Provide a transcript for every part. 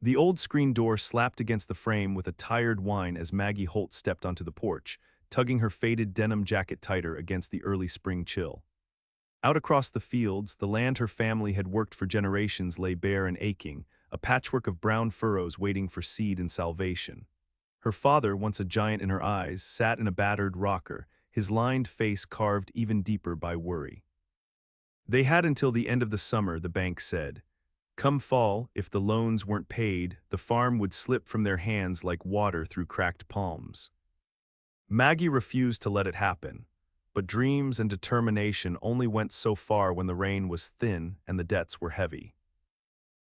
The old screen door slapped against the frame with a tired whine as Maggie Holt stepped onto the porch, tugging her faded denim jacket tighter against the early spring chill. Out across the fields, the land her family had worked for generations lay bare and aching, a patchwork of brown furrows waiting for seed and salvation. Her father, once a giant in her eyes, sat in a battered rocker, his lined face carved even deeper by worry. They had until the end of the summer, the bank said. Come fall, if the loans weren't paid, the farm would slip from their hands like water through cracked palms. Maggie refused to let it happen, but dreams and determination only went so far when the rain was thin and the debts were heavy.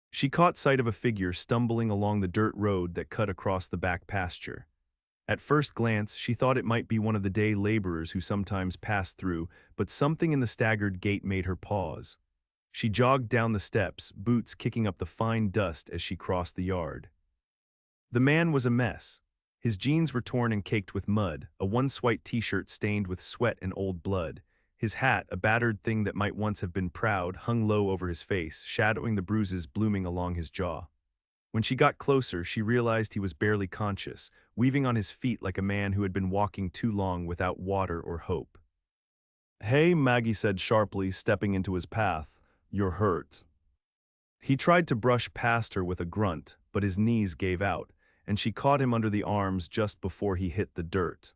She caught sight of a figure stumbling along the dirt road that cut across the back pasture. At first glance, she thought it might be one of the day laborers who sometimes passed through, but something in the staggered gait made her pause. She jogged down the steps, boots kicking up the fine dust as she crossed the yard. The man was a mess. His jeans were torn and caked with mud, a once white t-shirt stained with sweat and old blood. His hat, a battered thing that might once have been proud, hung low over his face, shadowing the bruises blooming along his jaw. When she got closer, she realized he was barely conscious, weaving on his feet like a man who had been walking too long without water or hope. "Hey," Maggie said sharply, stepping into his path. "You're hurt." He tried to brush past her with a grunt, but his knees gave out, and she caught him under the arms just before he hit the dirt.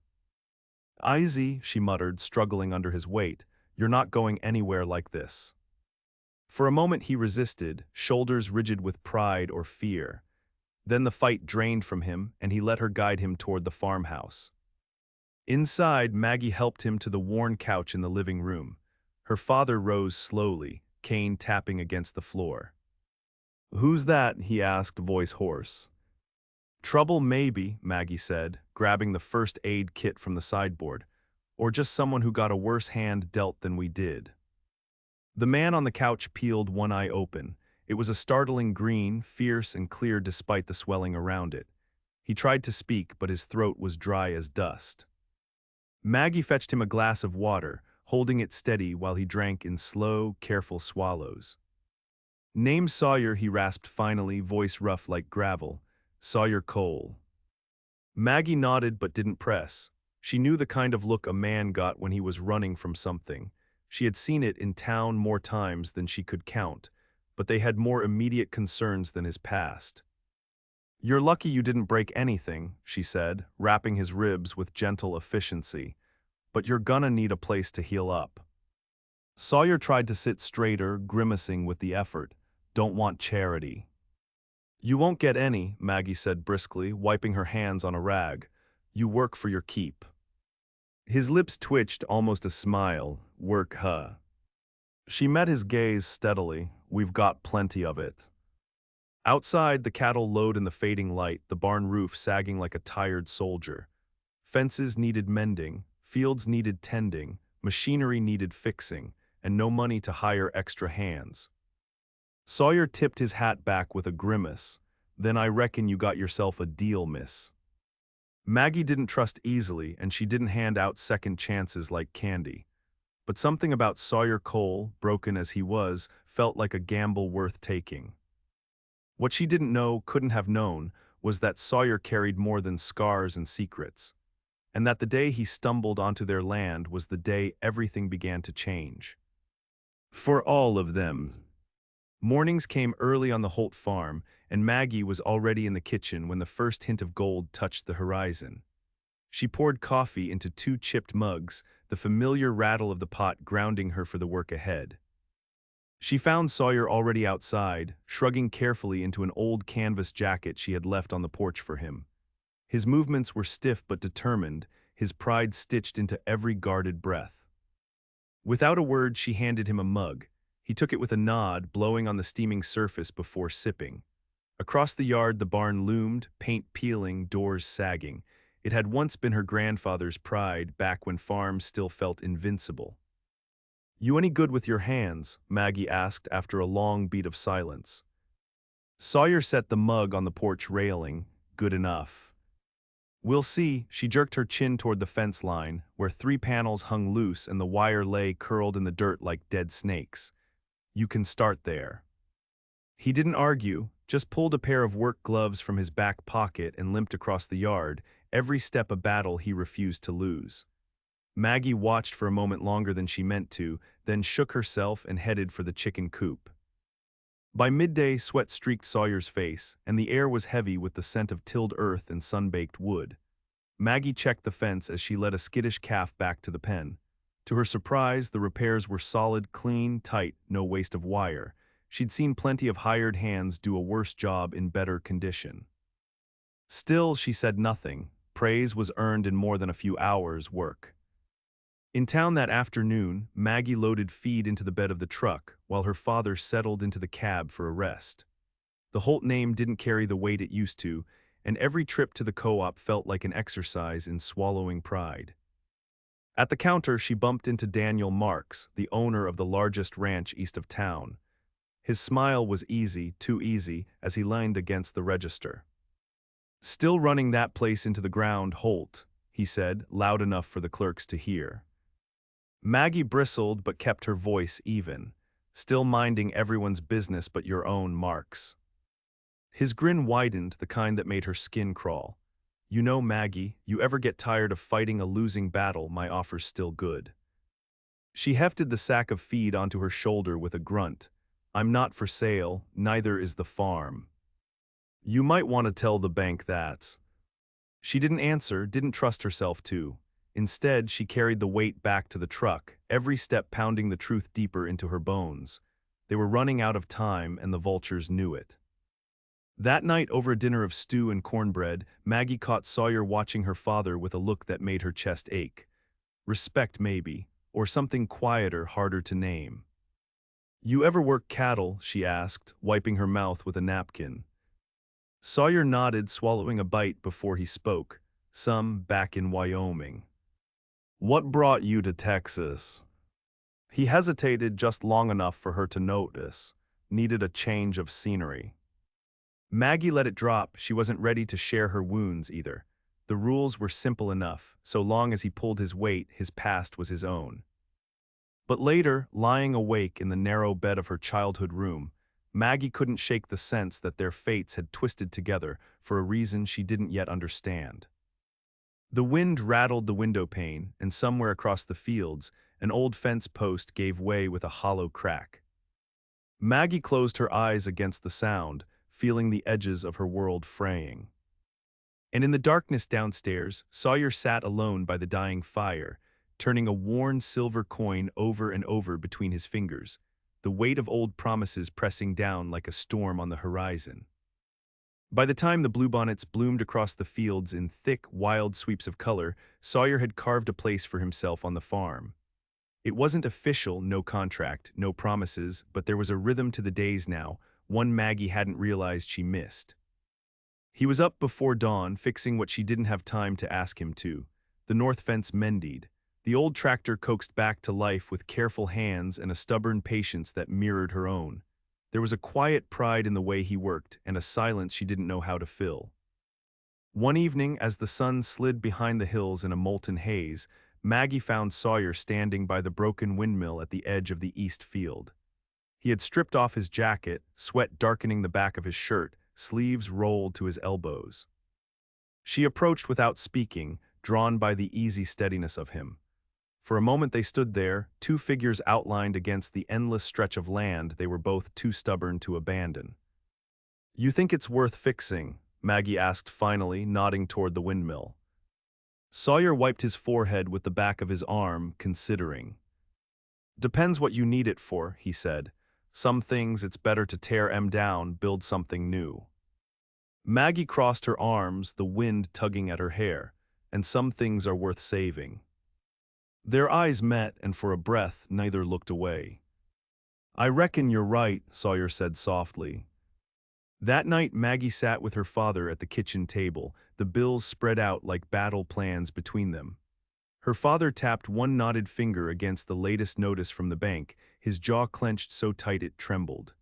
"Easy," she muttered, struggling under his weight. "You're not going anywhere like this." For a moment he resisted, shoulders rigid with pride or fear. Then the fight drained from him, and he let her guide him toward the farmhouse. Inside, Maggie helped him to the worn couch in the living room. Her father rose slowly, cane tapping against the floor. "Who's that?" he asked, voice hoarse. "Trouble maybe," Maggie said, grabbing the first aid kit from the sideboard. "Or just someone who got a worse hand dealt than we did." The man on the couch peeled one eye open. It was a startling green, fierce and clear despite the swelling around it. He tried to speak, but his throat was dry as dust. Maggie fetched him a glass of water, holding it steady while he drank in slow, careful swallows. "Name Sawyer," he rasped finally, voice rough like gravel. "Sawyer Cole." Maggie nodded but didn't press. She knew the kind of look a man got when he was running from something. She had seen it in town more times than she could count, but they had more immediate concerns than his past. "You're lucky you didn't break anything," she said, wrapping his ribs with gentle efficiency. "But you're gonna need a place to heal up." Sawyer tried to sit straighter, grimacing with the effort. "Don't want charity." "You won't get any," Maggie said briskly, wiping her hands on a rag. "You work for your keep." His lips twitched, almost a smile. "Work, huh?" She met his gaze steadily. "We've got plenty of it." Outside, the cattle lowed in the fading light, the barn roof sagging like a tired soldier. Fences needed mending, fields needed tending, machinery needed fixing, and no money to hire extra hands. Sawyer tipped his hat back with a grimace. "Then I reckon you got yourself a deal, miss." Maggie didn't trust easily, and she didn't hand out second chances like candy. But something about Sawyer Cole, broken as he was, felt like a gamble worth taking. What she didn't know, couldn't have known, was that Sawyer carried more than scars and secrets, and that the day he stumbled onto their land was the day everything began to change. For all of them. Mornings came early on the Holt farm, and Maggie was already in the kitchen when the first hint of gold touched the horizon. She poured coffee into two chipped mugs, the familiar rattle of the pot grounding her for the work ahead. She found Sawyer already outside, shrugging carefully into an old canvas jacket she had left on the porch for him. His movements were stiff but determined, his pride stitched into every guarded breath. Without a word, she handed him a mug. He took it with a nod, blowing on the steaming surface before sipping. Across the yard, the barn loomed, paint peeling, doors sagging. It had once been her grandfather's pride, back when farms still felt invincible. "You any good with your hands?" Maggie asked after a long beat of silence. Sawyer set the mug on the porch railing. "Good enough." "We'll see." She jerked her chin toward the fence line, where 3 panels hung loose and the wire lay curled in the dirt like dead snakes. "You can start there." He didn't argue, just pulled a pair of work gloves from his back pocket and limped across the yard, every step a battle he refused to lose. Maggie watched for a moment longer than she meant to, then shook herself and headed for the chicken coop. By midday, sweat streaked Sawyer's face, and the air was heavy with the scent of tilled earth and sun-baked wood. Maggie checked the fence as she led a skittish calf back to the pen. To her surprise, the repairs were solid, clean, tight, no waste of wire. She'd seen plenty of hired hands do a worse job in better condition. Still, she said nothing. Praise was earned in more than a few hours' work. In town that afternoon, Maggie loaded feed into the bed of the truck, while her father settled into the cab for a rest. The Holt name didn't carry the weight it used to, and every trip to the co-op felt like an exercise in swallowing pride. At the counter, she bumped into Daniel Marks, the owner of the largest ranch east of town. His smile was easy, too easy, as he leaned against the register. "Still running that place into the ground, Holt," he said, loud enough for the clerks to hear. Maggie bristled but kept her voice even. "Still minding everyone's business but your own, Marks." His grin widened, the kind that made her skin crawl. "You know, Maggie, you ever get tired of fighting a losing battle, my offer's still good." She hefted the sack of feed onto her shoulder with a grunt. "I'm not for sale, neither is the farm. You might want to tell the bank that." She didn't answer, didn't trust herself to. Instead, she carried the weight back to the truck, every step pounding the truth deeper into her bones. They were running out of time, and the vultures knew it. That night, over a dinner of stew and cornbread, Maggie caught Sawyer watching her father with a look that made her chest ache. Respect, maybe, or something quieter, harder to name. "You ever work cattle?" she asked, wiping her mouth with a napkin. Sawyer nodded, swallowing a bite before he spoke. "Some back in Wyoming." "What brought you to Texas?" He hesitated just long enough for her to notice. Needed a change of scenery. Maggie let it drop. She wasn't ready to share her wounds either. The rules were simple enough. So long as he pulled his weight, his past was his own. But later, lying awake in the narrow bed of her childhood room, Maggie couldn't shake the sense that their fates had twisted together for a reason she didn't yet understand. The wind rattled the window pane, and somewhere across the fields, an old fence post gave way with a hollow crack. Maggie closed her eyes against the sound, feeling the edges of her world fraying. And in the darkness downstairs, Sawyer sat alone by the dying fire, turning a worn silver coin over and over between his fingers, the weight of old promises pressing down like a storm on the horizon. By the time the bluebonnets bloomed across the fields in thick, wild sweeps of color, Sawyer had carved a place for himself on the farm. It wasn't official, no contract, no promises, but there was a rhythm to the days now, one Maggie hadn't realized she missed. He was up before dawn, fixing what she didn't have time to ask him to. The north fence mended. The old tractor coaxed back to life with careful hands and a stubborn patience that mirrored her own. There was a quiet pride in the way he worked, and a silence she didn't know how to fill. One evening, as the sun slid behind the hills in a molten haze, Maggie found Sawyer standing by the broken windmill at the edge of the east field. He had stripped off his jacket, sweat darkening the back of his shirt, sleeves rolled to his elbows. She approached without speaking, drawn by the easy steadiness of him. For a moment they stood there, two figures outlined against the endless stretch of land they were both too stubborn to abandon. "You think it's worth fixing?" Maggie asked finally, nodding toward the windmill. Sawyer wiped his forehead with the back of his arm, considering. "Depends what you need it for," he said. "Some things it's better to tear 'em down, build something new." Maggie crossed her arms, the wind tugging at her hair. "And some things are worth saving." Their eyes met, and for a breath, neither looked away. "I reckon you're right," Sawyer said softly. That night, Maggie sat with her father at the kitchen table, the bills spread out like battle plans between them. Her father tapped one knotted finger against the latest notice from the bank, his jaw clenched so tight it trembled.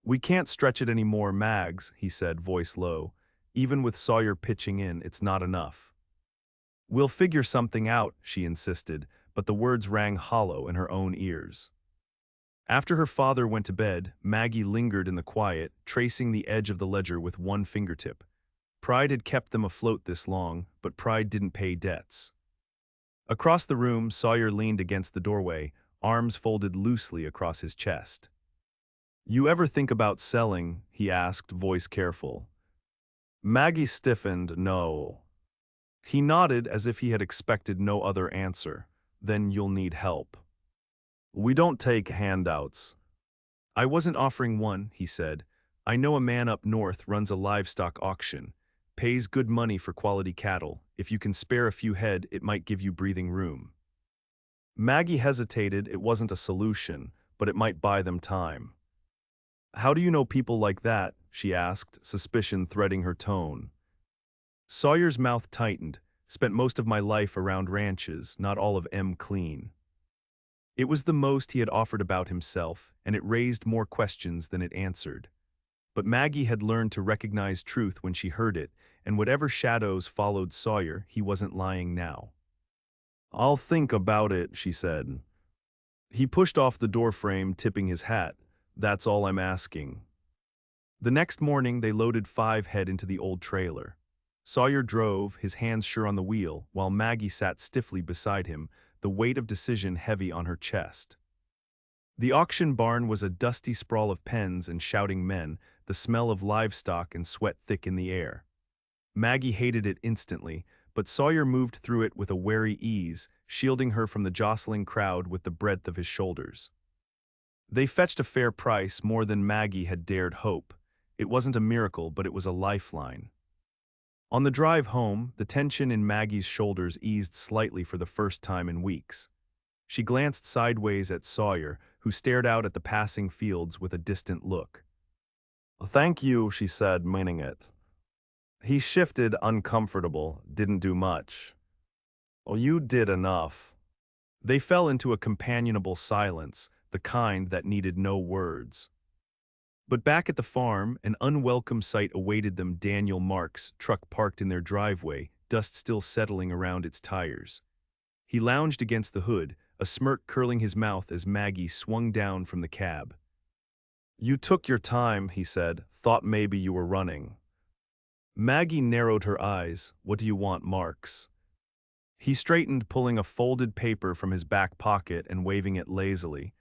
"We can't stretch it any more, Mags," he said, voice low. "Even with Sawyer pitching in, it's not enough." "We'll figure something out," she insisted, but the words rang hollow in her own ears. After her father went to bed, Maggie lingered in the quiet, tracing the edge of the ledger with one fingertip. Pride had kept them afloat this long, but pride didn't pay debts. Across the room, Sawyer leaned against the doorway, arms folded loosely across his chest. "You ever think about selling?" he asked, voice careful. Maggie stiffened, "No." He nodded as if he had expected no other answer. "Then you'll need help. We don't take handouts." "I wasn't offering one," he said. "I know a man up north runs a livestock auction. Pays good money for quality cattle. If you can spare a few head, it might give you breathing room." Maggie hesitated. It wasn't a solution, but it might buy them time. "How do you know people like that?" she asked, suspicion threading her tone. Sawyer's mouth tightened. "Spent most of my life around ranches, not all of 'em clean." It was the most he had offered about himself, and it raised more questions than it answered. But Maggie had learned to recognize truth when she heard it, and whatever shadows followed Sawyer, he wasn't lying now. "I'll think about it," she said. He pushed off the doorframe, tipping his hat. "That's all I'm asking." The next morning, they loaded 5 head into the old trailer. Sawyer drove, his hands sure on the wheel, while Maggie sat stiffly beside him, the weight of decision heavy on her chest. The auction barn was a dusty sprawl of pens and shouting men, the smell of livestock and sweat thick in the air. Maggie hated it instantly, but Sawyer moved through it with a wary ease, shielding her from the jostling crowd with the breadth of his shoulders. They fetched a fair price, more than Maggie had dared hope. It wasn't a miracle, but it was a lifeline. On the drive home, the tension in Maggie's shoulders eased slightly for the first time in weeks. She glanced sideways at Sawyer, who stared out at the passing fields with a distant look. "Thank you," she said, meaning it. He shifted, uncomfortable, didn't do much. "Well, you did enough." They fell into a companionable silence, the kind that needed no words. But back at the farm, an unwelcome sight awaited them. Daniel Mark's truck parked in their driveway, dust still settling around its tires. He lounged against the hood, a smirk curling his mouth as Maggie swung down from the cab. "You took your time," he said. "Thought maybe you were running." Maggie narrowed her eyes. "What do you want, Marks?" He straightened, pulling a folded paper from his back pocket and waving it lazily.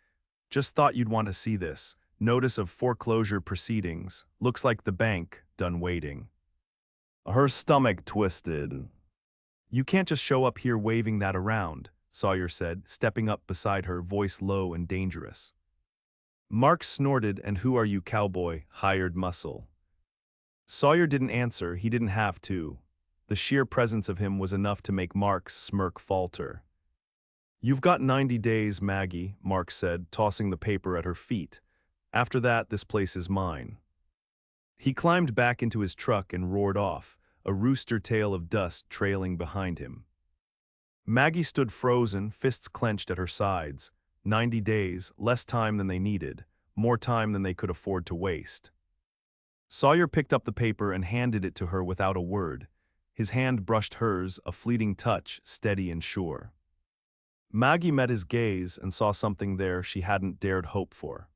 "Just thought you'd want to see this. Notice of foreclosure proceedings. Looks like the bank done waiting." Her stomach twisted. "You can't just show up here waving that around," Sawyer said, stepping up beside her, voice low and dangerous. Mark snorted. "And who are you, Cowboy? Hired muscle?" Sawyer didn't answer. He didn't have to. The sheer presence of him was enough to make Mark's smirk falter. "You've got 90 days, Maggie," Mark said, tossing the paper at her feet. "After that, this place is mine." He climbed back into his truck and roared off, a rooster tail of dust trailing behind him. Maggie stood frozen, fists clenched at her sides. 90 days, less time than they needed, more time than they could afford to waste. Sawyer picked up the paper and handed it to her without a word. His hand brushed hers, a fleeting touch, steady and sure. Maggie met his gaze and saw something there she hadn't dared hope for.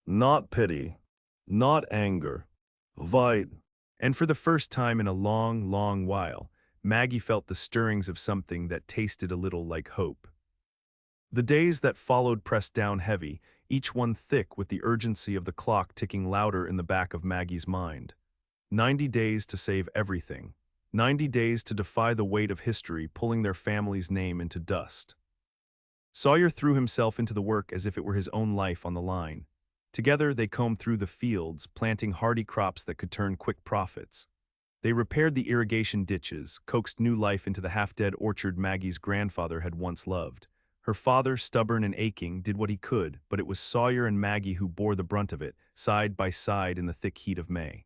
Not pity, not anger, vight. And for the first time in a long, long while, Maggie felt the stirrings of something that tasted a little like hope. The days that followed pressed down heavy, each one thick with the urgency of the clock ticking louder in the back of Maggie's mind. 90 days to save everything. 90 days to defy the weight of history pulling their family's name into dust. Sawyer threw himself into the work as if it were his own life on the line. Together they combed through the fields, planting hardy crops that could turn quick profits. They repaired the irrigation ditches, coaxed new life into the half-dead orchard Maggie's grandfather had once loved. Her father, stubborn and aching, did what he could, but it was Sawyer and Maggie who bore the brunt of it, side by side in the thick heat of May.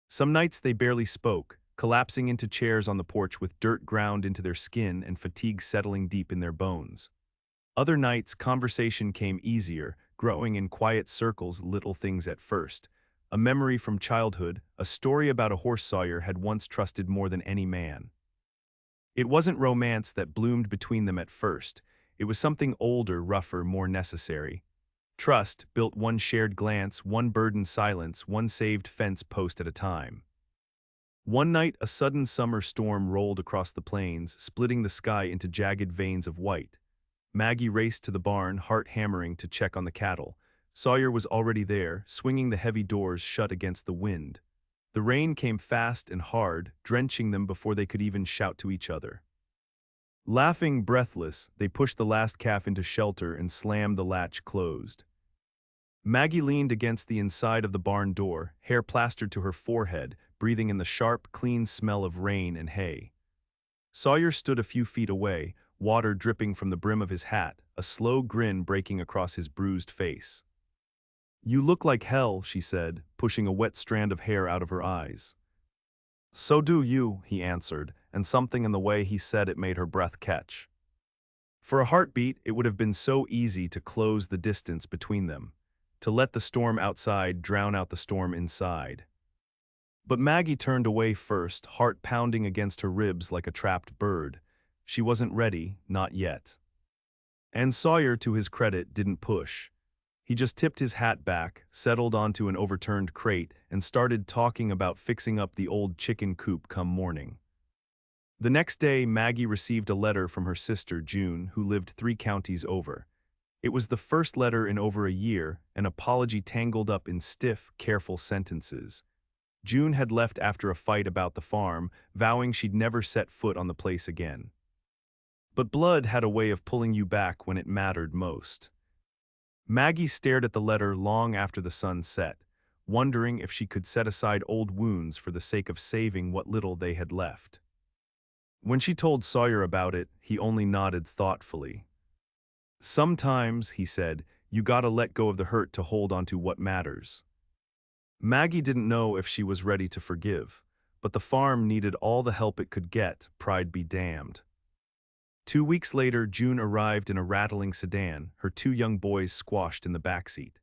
Some nights they barely spoke, collapsing into chairs on the porch with dirt ground into their skin and fatigue settling deep in their bones. Other nights, conversation came easier, growing in quiet circles, little things at first. A memory from childhood, a story about a horse Sawyer had once trusted more than any man. It wasn't romance that bloomed between them at first. It was something older, rougher, more necessary. Trust built one shared glance, one burdened silence, one saved fence post at a time. One night, a sudden summer storm rolled across the plains, splitting the sky into jagged veins of white. Maggie raced to the barn, heart hammering, to check on the cattle. Sawyer was already there, swinging the heavy doors shut against the wind. The rain came fast and hard, drenching them before they could even shout to each other. Laughing, breathless, they pushed the last calf into shelter and slammed the latch closed. Maggie leaned against the inside of the barn door, hair plastered to her forehead, breathing in the sharp, clean smell of rain and hay. Sawyer stood a few feet away, water dripping from the brim of his hat, a slow grin breaking across his bruised face. "You look like hell," she said, pushing a wet strand of hair out of her eyes. "So do you," he answered, and something in the way he said it made her breath catch. For a heartbeat, it would have been so easy to close the distance between them, to let the storm outside drown out the storm inside. But Maggie turned away first, heart pounding against her ribs like a trapped bird. She wasn't ready, not yet. And Sawyer, to his credit, didn't push. He just tipped his hat back, settled onto an overturned crate, and started talking about fixing up the old chicken coop come morning. The next day, Maggie received a letter from her sister, June, who lived 3 counties over. It was the first letter in over a year, an apology tangled up in stiff, careful sentences. June had left after a fight about the farm, vowing she'd never set foot on the place again. But blood had a way of pulling you back when it mattered most. Maggie stared at the letter long after the sun set, wondering if she could set aside old wounds for the sake of saving what little they had left. When she told Sawyer about it, he only nodded thoughtfully. "Sometimes," he said, "you gotta let go of the hurt to hold on to what matters." Maggie didn't know if she was ready to forgive, but the farm needed all the help it could get, pride be damned. 2 weeks later, June arrived in a rattling sedan, her 2 young boys squashed in the backseat.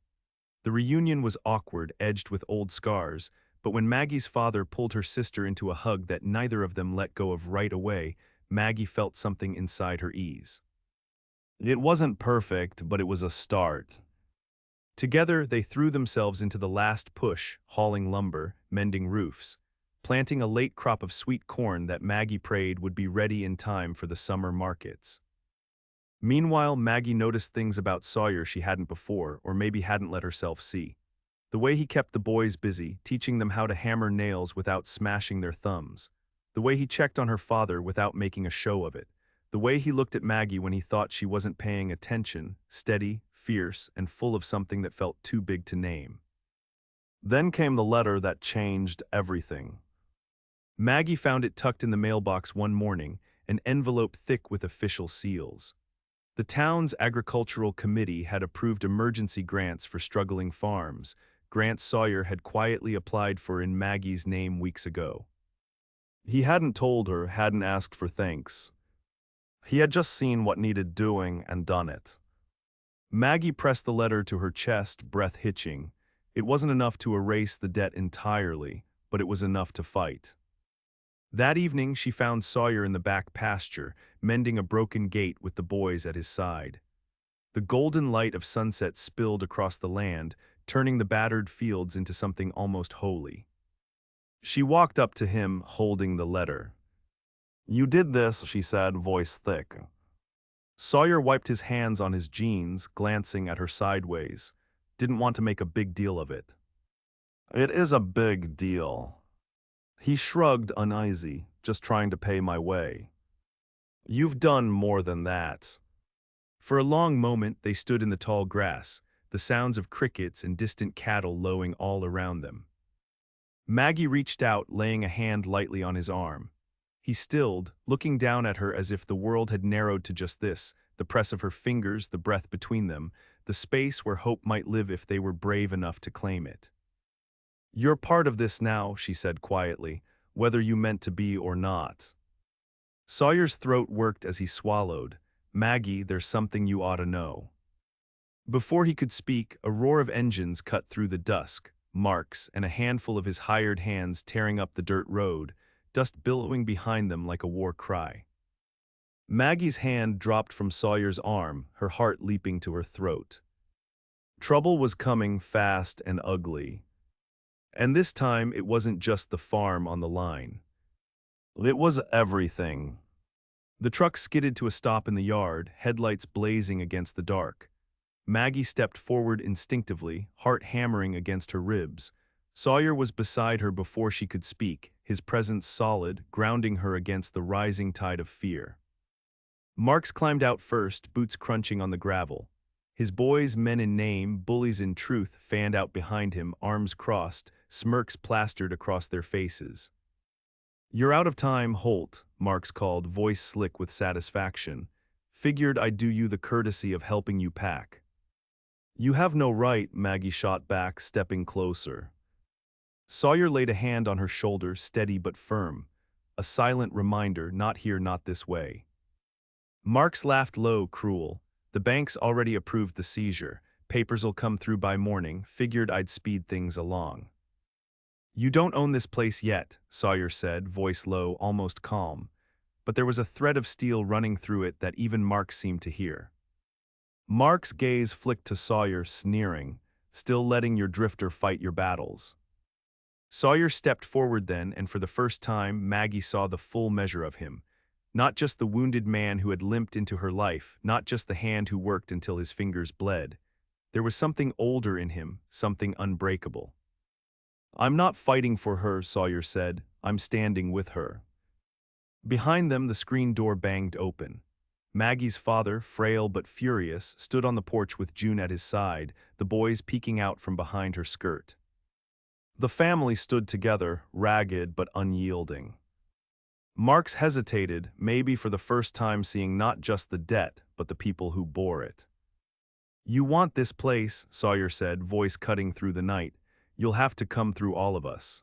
The reunion was awkward, edged with old scars, but when Maggie's father pulled her sister into a hug that neither of them let go of right away, Maggie felt something inside her ease. It wasn't perfect, but it was a start. Together, they threw themselves into the last push, hauling lumber, mending roofs, planting a late crop of sweet corn that Maggie prayed would be ready in time for the summer markets. Meanwhile, Maggie noticed things about Sawyer she hadn't before, or maybe hadn't let herself see. The way he kept the boys busy, teaching them how to hammer nails without smashing their thumbs. The way he checked on her father without making a show of it. The way he looked at Maggie when he thought she wasn't paying attention, steady, fierce, and full of something that felt too big to name. Then came the letter that changed everything. Maggie found it tucked in the mailbox one morning, an envelope thick with official seals. The town's agricultural committee had approved emergency grants for struggling farms, grants Sawyer had quietly applied for in Maggie's name weeks ago. He hadn't told her, hadn't asked for thanks. He had just seen what needed doing and done it. Maggie pressed the letter to her chest, breath hitching. It wasn't enough to erase the debt entirely, but it was enough to fight. That evening, she found Sawyer in the back pasture, mending a broken gate with the boys at his side. The golden light of sunset spilled across the land, turning the battered fields into something almost holy. She walked up to him, holding the letter. "You did this," she said, voice thick. Sawyer wiped his hands on his jeans, glancing at her sideways. Didn't want to make a big deal of it. "It is a big deal." He shrugged, uneasy, "just trying to pay my way." "You've done more than that." For a long moment, they stood in the tall grass, the sounds of crickets and distant cattle lowing all around them. Maggie reached out, laying a hand lightly on his arm. He stilled, looking down at her as if the world had narrowed to just this, the press of her fingers, the breath between them, the space where hope might live if they were brave enough to claim it. "You're part of this now," she said quietly, "whether you meant to be or not." Sawyer's throat worked as he swallowed. "Maggie, there's something you ought to know." Before he could speak, a roar of engines cut through the dusk, Marks and a handful of his hired hands tearing up the dirt road, dust billowing behind them like a war cry. Maggie's hand dropped from Sawyer's arm, her heart leaping to her throat. Trouble was coming fast and ugly. And this time it wasn't just the farm on the line. It was everything. The truck skidded to a stop in the yard, headlights blazing against the dark. Maggie stepped forward instinctively, heart hammering against her ribs. Sawyer was beside her before she could speak, his presence solid, grounding her against the rising tide of fear. Marks climbed out first, boots crunching on the gravel. His boys, men in name, bullies in truth, fanned out behind him, arms crossed, smirks plastered across their faces. "You're out of time, Holt," Marks called, voice slick with satisfaction. "Figured I'd do you the courtesy of helping you pack." "You have no right," Maggie shot back, stepping closer. Sawyer laid a hand on her shoulder, steady but firm. A silent reminder, not here, not this way. Marks laughed low, cruel. "The bank's already approved the seizure. Papers'll come through by morning. Figured I'd speed things along." "You don't own this place yet," Sawyer said, voice low, almost calm. But there was a thread of steel running through it that even Marks seemed to hear. Mark's gaze flicked to Sawyer, sneering, "Still letting your drifter fight your battles." Sawyer stepped forward then, and for the first time, Maggie saw the full measure of him. Not just the wounded man who had limped into her life, not just the hand who worked until his fingers bled. There was something older in him, something unbreakable. "I'm not fighting for her," Sawyer said. "I'm standing with her." Behind them, the screen door banged open. Maggie's father, frail but furious, stood on the porch with June at his side, the boys peeking out from behind her skirt. The family stood together, ragged but unyielding. Marks hesitated, maybe for the first time seeing not just the debt, but the people who bore it. "You want this place," Sawyer said, voice cutting through the night. "You'll have to come through all of us."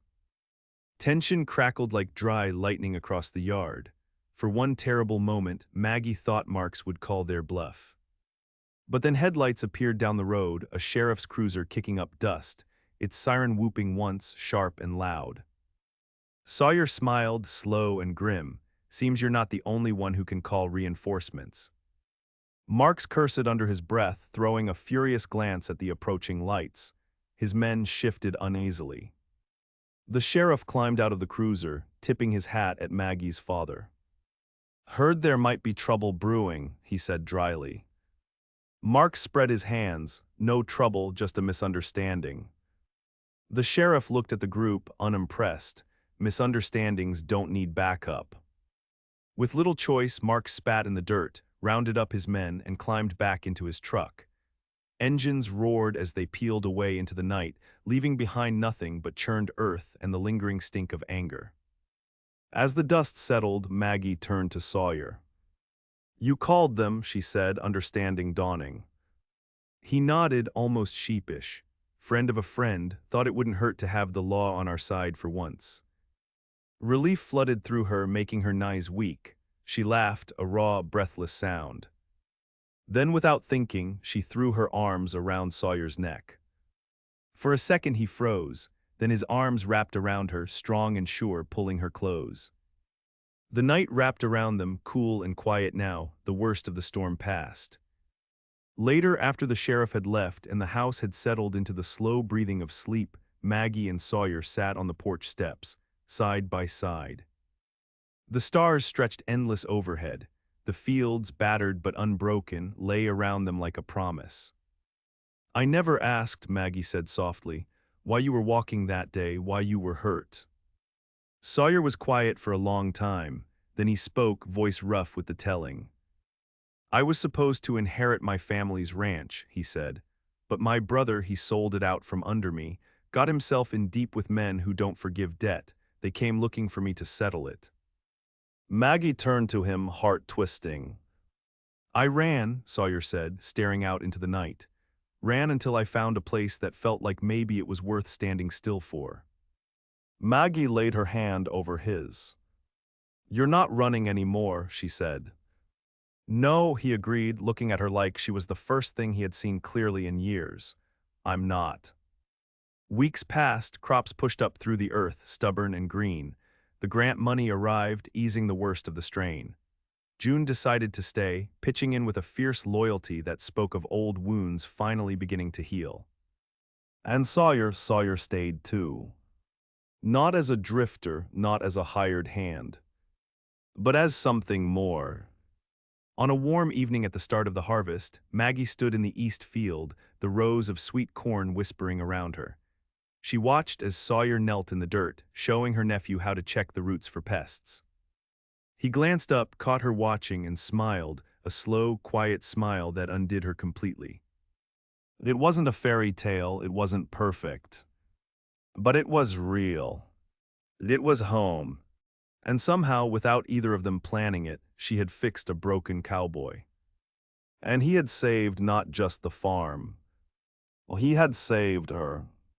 Tension crackled like dry lightning across the yard. For one terrible moment, Maggie thought Marks would call their bluff. But then headlights appeared down the road, a sheriff's cruiser kicking up dust, its siren whooping once, sharp and loud. Sawyer smiled, slow and grim. "Seems you're not the only one who can call reinforcements." Marks cursed under his breath, throwing a furious glance at the approaching lights. His men shifted uneasily. The sheriff climbed out of the cruiser, tipping his hat at Maggie's father. "Heard there might be trouble brewing," he said dryly. Marks spread his hands. "No trouble, just a misunderstanding." The sheriff looked at the group, unimpressed. Misunderstandings don't need backup. With little choice, Mark spat in the dirt, rounded up his men, and climbed back into his truck. Engines roared as they peeled away into the night, leaving behind nothing but churned earth and the lingering stink of anger. As the dust settled, Maggie turned to Sawyer. "You called them," she said, understanding dawning. He nodded, almost sheepish. "Friend of a friend, thought it wouldn't hurt to have the law on our side for once." Relief flooded through her, making her knees weak. She laughed, a raw, breathless sound. Then, without thinking, she threw her arms around Sawyer's neck. For a second he froze, then his arms wrapped around her, strong and sure, pulling her close. The night wrapped around them, cool and quiet now, the worst of the storm past. Later, after the sheriff had left and the house had settled into the slow breathing of sleep, Maggie and Sawyer sat on the porch steps, side by side. The stars stretched endless overhead. The fields, battered but unbroken, lay around them like a promise. "I never asked," Maggie said softly, "why you were walking that day, why you were hurt." Sawyer was quiet for a long time. Then he spoke, voice rough with the telling. "I was supposed to inherit my family's ranch," he said. "But my brother, he sold it out from under me, got himself in deep with men who don't forgive debt. They came looking for me to settle it." Maggie turned to him, heart twisting. "I ran," Sawyer said, staring out into the night. "Ran until I found a place that felt like maybe it was worth standing still for." Maggie laid her hand over his. "You're not running anymore," she said. "No," he agreed, looking at her like she was the first thing he had seen clearly in years. "I'm not." Weeks passed, crops pushed up through the earth, stubborn and green. The grant money arrived, easing the worst of the strain. June decided to stay, pitching in with a fierce loyalty that spoke of old wounds finally beginning to heal. And Sawyer stayed too. Not as a drifter, not as a hired hand, but as something more. On a warm evening at the start of the harvest, Maggie stood in the east field, the rows of sweet corn whispering around her. She watched as Sawyer knelt in the dirt, showing her nephew how to check the roots for pests. He glanced up, caught her watching, and smiled, a slow, quiet smile that undid her completely. It wasn't a fairy tale, it wasn't perfect. But it was real. It was home. And somehow, without either of them planning it, she had fixed a broken cowboy. And he had saved not just the farm. Well, he had saved her.